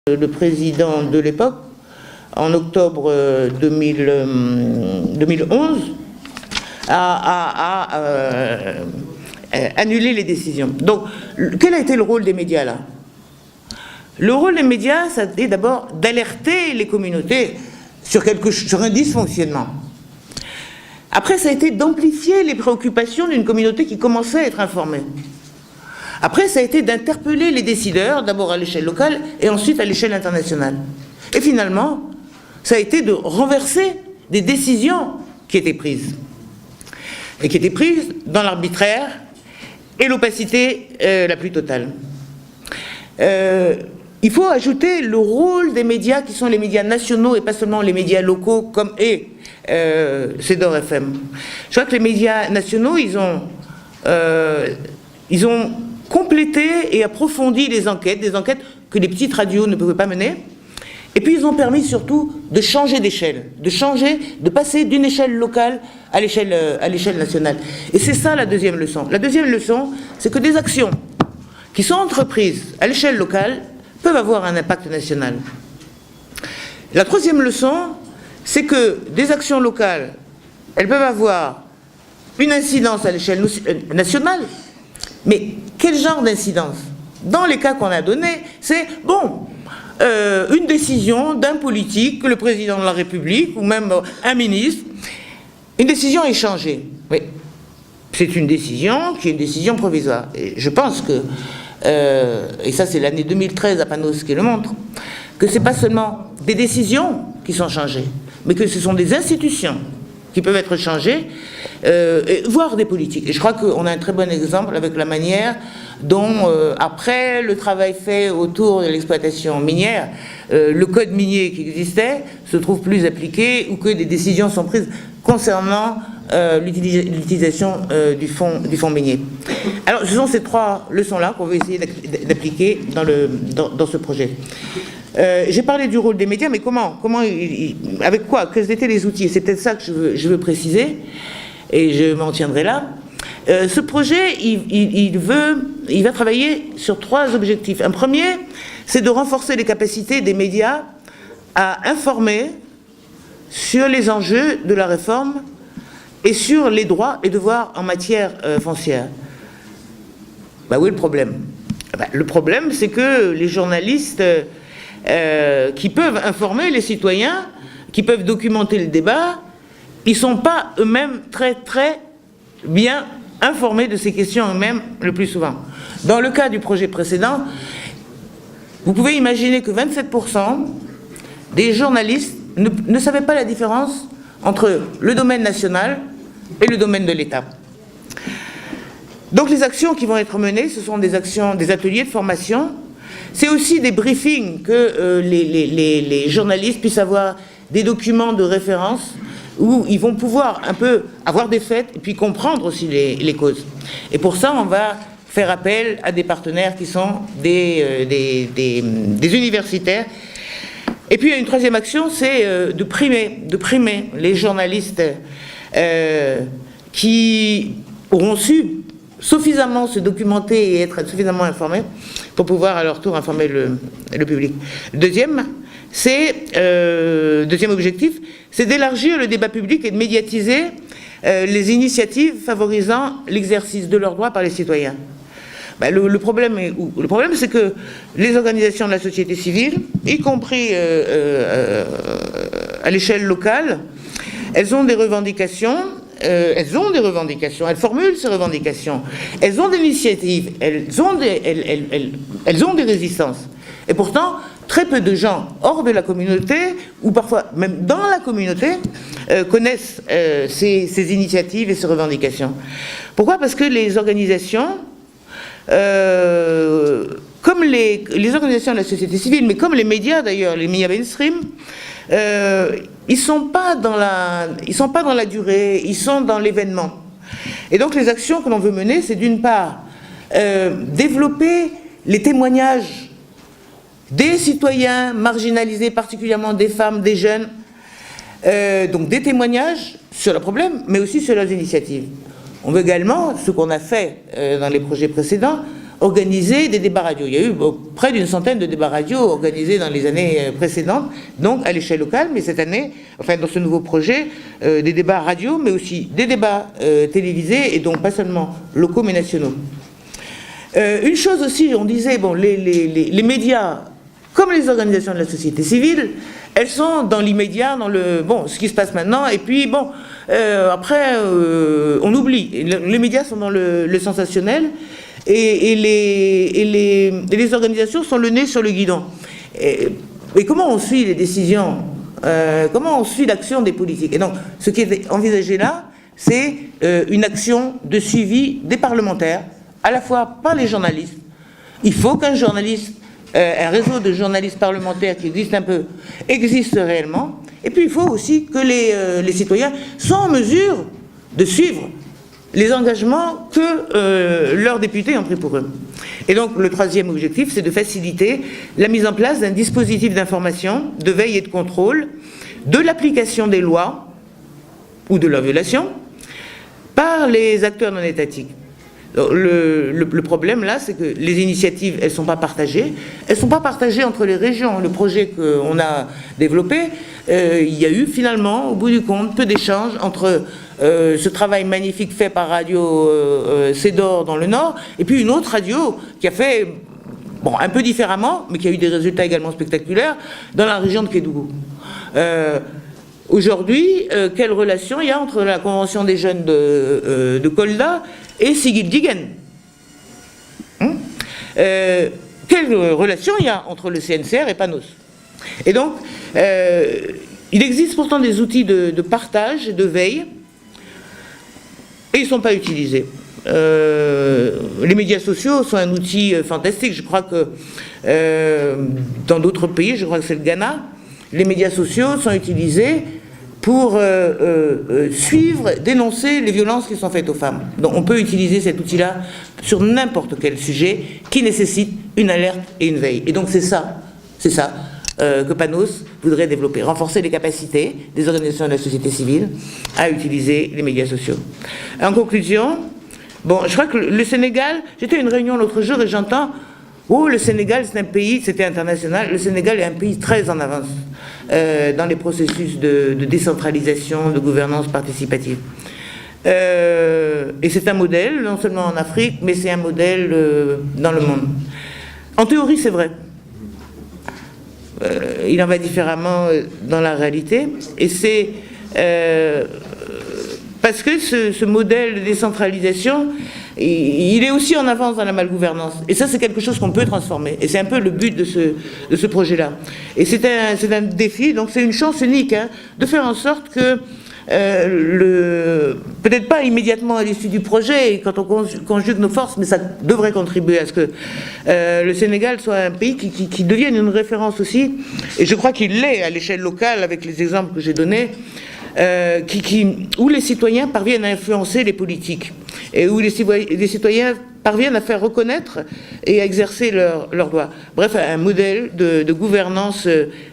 Le président de l'époque, en octobre 2011, a annulé les décisions. Donc, quel a été le rôle des médias là? Le rôle des médias, ça a été d'abord d'alerter les communautés sur un dysfonctionnement. Après, ça a été d'amplifier les préoccupations d'une communauté qui commençait à être informée. Après, ça a été d'interpeller les décideurs, d'abord à l'échelle locale et ensuite à l'échelle internationale. Et finalement, ça a été de renverser des décisions qui étaient prises. Et qui étaient prises dans l'arbitraire et l'opacité la plus totale. Il faut ajouter le rôle des médias qui sont les médias nationaux et pas seulement les médias locaux comme CEDOR FM. Je crois que les médias nationaux, ils ont complété et approfondi des enquêtes que les petites radios ne pouvaient pas mener. Et puis ils ont permis surtout de changer d'échelle, de passer d'une échelle locale à l'échelle nationale. Et c'est ça la deuxième leçon. La deuxième leçon, c'est que des actions qui sont entreprises à l'échelle locale peuvent avoir un impact national. La troisième leçon, c'est que des actions locales, elles peuvent avoir une incidence à l'échelle nationale, mais quel genre d'incidence? Dans les cas qu'on a donnés, c'est, une décision d'un politique, le président de la République, ou même un ministre, une décision est changée. Oui, c'est une décision qui est une décision provisoire. Et je pense que, et ça c'est l'année 2013 à Panos qui le montre, que ce n'est pas seulement des décisions qui sont changées, mais que ce sont des institutions qui peuvent être changées, voire des politiques. Et je crois qu'on a un très bon exemple avec la manière dont, après le travail fait autour de l'exploitation minière, le code minier qui existait se trouve plus appliqué ou que des décisions sont prises concernant l'utilisation du fonds minier. Alors, ce sont ces trois leçons-là qu'on veut essayer d'appliquer dans ce projet. J'ai parlé du rôle des médias, mais avec quoi? Quels étaient les outils? C'est peut-être ça que je veux préciser, et je m'en tiendrai là. Ce projet, il va travailler sur trois objectifs. Un premier, c'est de renforcer les capacités des médias à informer sur les enjeux de la réforme et sur les droits et devoirs en matière foncière. Où est le problème? Le problème, c'est que les journalistes qui peuvent informer les citoyens, qui peuvent documenter le débat, ils ne sont pas eux-mêmes très bien informés de ces questions eux-mêmes le plus souvent. Dans le cas du projet précédent, vous pouvez imaginer que 27% des journalistes ne savaient pas la différence entre le domaine national et le domaine de l'État. Donc les actions qui vont être menées, ce sont des actions, des ateliers de formation. C'est aussi des briefings que les journalistes puissent avoir des documents de référence où ils vont pouvoir un peu avoir des faits et puis comprendre aussi les causes. Et pour ça, on va faire appel à des partenaires qui sont des universitaires. Et puis, une troisième action, c'est de primer les journalistes qui auront su suffisamment se documenter et être suffisamment informés pour pouvoir à leur tour informer le public. Deuxième objectif, c'est d'élargir le débat public et de médiatiser les initiatives favorisant l'exercice de leurs droits par les citoyens. Le problème, c'est que les organisations de la société civile, y compris à l'échelle locale, elles ont des revendications. Elles formulent ces revendications, elles ont des initiatives, elles ont des résistances. Et pourtant, très peu de gens hors de la communauté, ou parfois même dans la communauté, connaissent ces initiatives et ces revendications. Pourquoi? Parce que les organisations, comme les organisations de la société civile, mais comme les médias d'ailleurs, les médias mainstream, ils sont pas dans la durée, ils sont dans l'événement. Et donc les actions que l'on veut mener, c'est d'une part développer les témoignages des citoyens marginalisés, particulièrement des femmes, des jeunes, donc des témoignages sur le problème, mais aussi sur leurs initiatives. On veut également, ce qu'on a fait dans les projets précédents, organiser des débats radio. Il y a eu près d'une centaine de débats radio organisés dans les années précédentes, donc à l'échelle locale, mais cette année, enfin dans ce nouveau projet, des débats radio, mais aussi des débats télévisés, et donc pas seulement locaux, mais nationaux. Une chose aussi, on disait, bon, les médias, comme les organisations de la société civile, elles sont dans l'immédiat, dans ce qui se passe maintenant, et puis bon, après, on oublie. Les médias sont dans le sensationnel, et les organisations sont le nez sur le guidon. Et comment on suit les décisions, comment on suit l'action des politiques? Et donc, ce qui est envisagé là, c'est une action de suivi des parlementaires, à la fois par les journalistes. Il faut qu'un journaliste, un réseau de journalistes parlementaires qui existe réellement, et puis il faut aussi que les citoyens soient en mesure de suivre les engagements que leurs députés ont pris pour eux. Et donc le troisième objectif, c'est de faciliter la mise en place d'un dispositif d'information, de veille et de contrôle de l'application des lois ou de leur violation par les acteurs non étatiques. Le problème là, c'est que les initiatives, elles ne sont pas partagées. Elles ne sont pas partagées entre les régions. Le projet qu'on a développé, il y a eu finalement, au bout du compte, peu d'échanges entre ce travail magnifique fait par Radio Cédor dans le Nord, et puis une autre radio qui a fait, bon, un peu différemment, mais qui a eu des résultats également spectaculaires, dans la région de Kédougou. Aujourd'hui, quelle relation il y a entre la Convention des jeunes de Kolda et Sigil Digen? Quelle relation il y a entre le CNCR et Panos? Et donc, il existe pourtant des outils de partage et de veille, et ils ne sont pas utilisés. Les médias sociaux sont un outil fantastique. Je crois que dans d'autres pays, je crois que c'est le Ghana, les médias sociaux sont utilisés pour suivre, dénoncer les violences qui sont faites aux femmes. Donc on peut utiliser cet outil-là sur n'importe quel sujet qui nécessite une alerte et une veille. Et donc c'est ça que Panos voudrait développer, renforcer les capacités des organisations de la société civile à utiliser les médias sociaux. En conclusion, bon, je crois que le Sénégal, j'étais à une réunion l'autre jour et j'entends, oh, le Sénégal c'est un pays, c'était international, le Sénégal est un pays très en avance dans les processus de décentralisation, de gouvernance participative. Et c'est un modèle, non seulement en Afrique, mais c'est un modèle dans le monde. En théorie, c'est vrai. Il en va différemment dans la réalité, et c'est parce que ce modèle de décentralisation, il est aussi en avance dans la malgouvernance, et ça c'est quelque chose qu'on peut transformer, et c'est un peu le but de ce projet-là. Et c'est un défi, donc c'est une chance unique, hein, de faire en sorte que peut-être pas immédiatement à l'issue du projet, quand on conjugue nos forces, mais ça devrait contribuer à ce que le Sénégal soit un pays qui devienne une référence aussi, et je crois qu'il l'est à l'échelle locale avec les exemples que j'ai donnés, où les citoyens parviennent à influencer les politiques, et où les citoyens parviennent à faire reconnaître et à exercer leurs droits. Bref, un modèle de gouvernance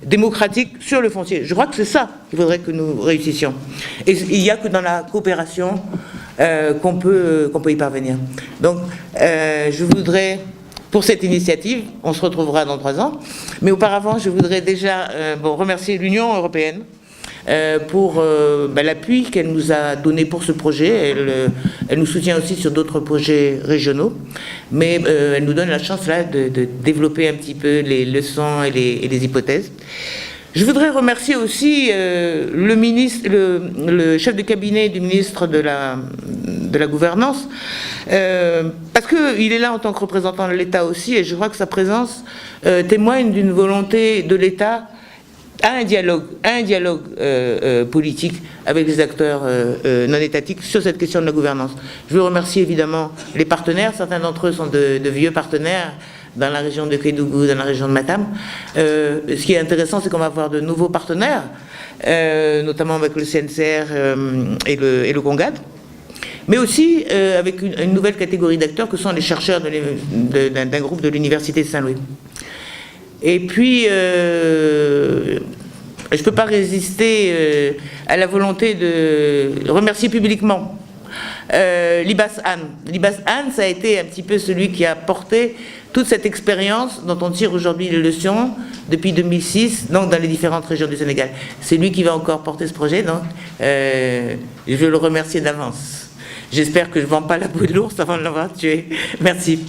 démocratique sur le foncier. Je crois que c'est ça qu'il faudrait que nous réussissions. Et il n'y a que dans la coopération qu'on peut y parvenir. Donc, je voudrais, pour cette initiative, on se retrouvera dans 3 ans, mais auparavant, je voudrais déjà remercier l'Union européenne pour l'appui qu'elle nous a donné pour ce projet. Elle nous soutient aussi sur d'autres projets régionaux, mais elle nous donne la chance là de développer un petit peu les leçons et les hypothèses. Je voudrais remercier aussi le chef de cabinet du ministre de la Gouvernance, parce qu'il est là en tant que représentant de l'État aussi, et je crois que sa présence témoigne d'une volonté de l'État à un dialogue politique avec les acteurs non étatiques sur cette question de la gouvernance. Je veux remercier évidemment les partenaires, certains d'entre eux sont de vieux partenaires dans la région de Kédougou, dans la région de Matam. Ce qui est intéressant, c'est qu'on va avoir de nouveaux partenaires, notamment avec le CNCR et le CONGAD, mais aussi avec une nouvelle catégorie d'acteurs que sont les chercheurs d'un groupe de l'Université de Saint-Louis. Et puis, je ne peux pas résister à la volonté de remercier publiquement Libas Anne. Libas Anne, ça a été un petit peu celui qui a porté toute cette expérience dont on tire aujourd'hui les leçons depuis 2006, donc dans les différentes régions du Sénégal. C'est lui qui va encore porter ce projet, donc je veux le remercier d'avance. J'espère que je ne vends pas la peau de l'ours avant de l'avoir tué. Merci.